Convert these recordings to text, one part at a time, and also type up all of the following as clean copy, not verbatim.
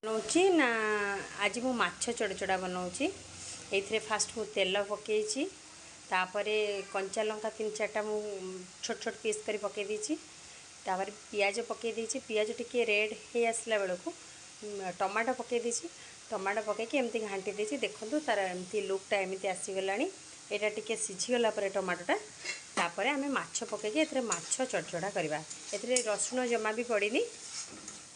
बनाऊँगी ना आज मु माछ चड़चड़ा बनाऊँगी ये फास्ट मु तेल पकई तापरे कंचा लंका 3-4टा मु छोट छोट पीस कर पकई देछि तापर पियाज पकई देछि पियाज टिके रेड हे आसला बेलू टमाटो पकई देछि टमाटो पकईकि एमती घांटी देछि देखंतु तार एमती लुकटा एमती आसीगलानी एटा टिके सिझीगला पर टमाटोटा तापर आमे माछ पकईकि एथरे माछ चड़चड़ा करबा एथरे रसुण जमा भी पड़ीनी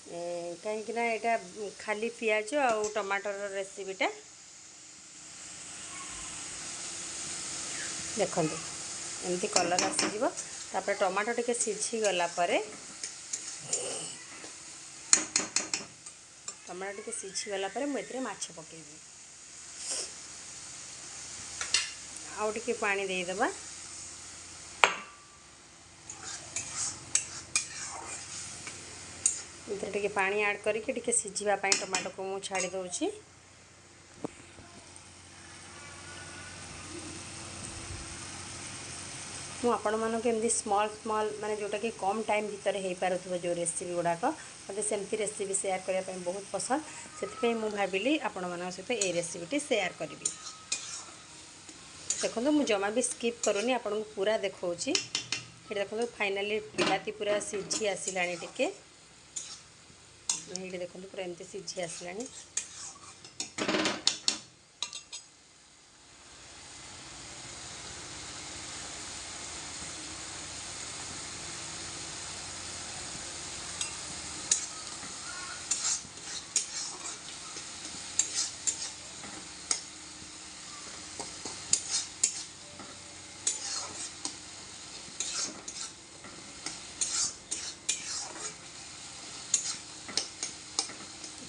कहीं यहाँ खाली पियाज आ टमाटर रेसिपीटा देखो एमती कलर आसीज तापर टमाटो टिके सिझीगला टमाटो टिके सिझीगला मुझे माछ पकेबी आउ टिके पानी देदेबा इधर टिके पानी ऐड करके टिके सिझीबा पई टमाटो को मु छाड़ी दउची मु आपण मानो के एमदी स्मॉल माने जोटा कि कम टाइम भीतर हे पारुथबो जो रेसिपी गुडाक मते सेमती रेसिपी शेयर करिया पई बहुत पसंद सेति मु भाबिली आपण मानो सहित ए रेसिपीटी शेयर करबी देखो मु जमा भी स्किप करूनी आपण को पूरा देखौची हे देखो फाइनली बिलाती पूरा सिझी आसिलानी टिके ये देखो पूरा एमती सिझी आसलानी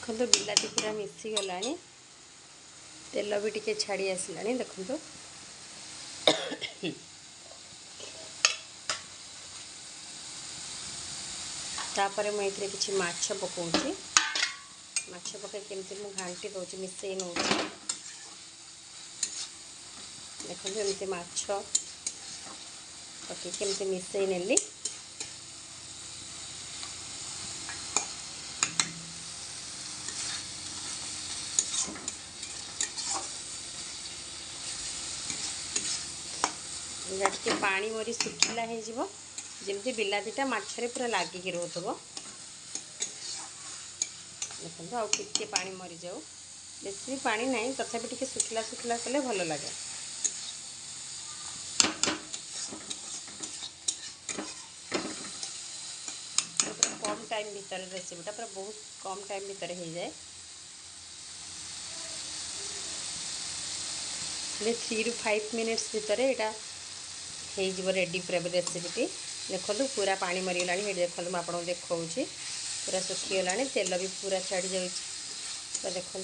देखो बिलाती पूरा मिसी गला तेल भी टिके छाड़ी आसला देखो तापर मुझे किसी माछ पकाऊँगी माछ पकई केमती मु घांटी दूसरी मिसई नौ देखो एमती माछ पकई केमती मिसई नेली टे पानी मरी सुखिला हो जमी बिलातीटा मछरे पूरा लागिक रोथब देखो आउ टिके पानी मरी जाऊ बेसी भी पानी नहीं तथापि टिके सुखिला सुखिला कले भल लगे पूरा कम टाइम भीतर रेसिपीटा पूरा बहुत कम टाइम भीतर हो जाए 3 to 5 मिनिट्स भीतर यहाँ हो रेडी पूरा रेसिपीटी देखो पूरा पानी मरीगला ये देखो मुझे आपको देखा पूरा सुखीगला तेल भी पूरा छाड़ी जा देखो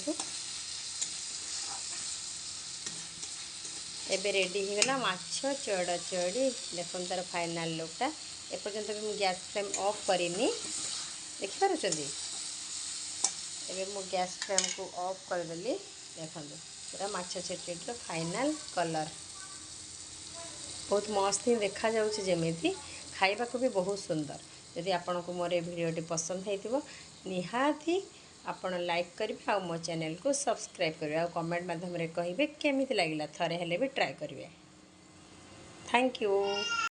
एबे रेडी हो गला माछ चड़चड़ी देखो तार फाइनल लुकटा एपर्यंत भी मुझे गैस फ्लेम ऑफ करनी देखिपार एबे मु गैस फ्लेम को ऑफ करदेली देखो पूरा माछ चड़चड़ी फाइनल कलर बहुत मस्त ही देखा जाउछि जेमेती खाइबा को भी बहुत सुंदर यदि आपन को मोर वीडियोटी पसंद होइतिबो निहाती आपण लाइक करिवे आ मो चैनल को सब्सक्राइब करिवे आ कमेंट माध्यम रे कहिबे केमिति लागिला थरे हेले भी ट्राई करिवे थैंक यू।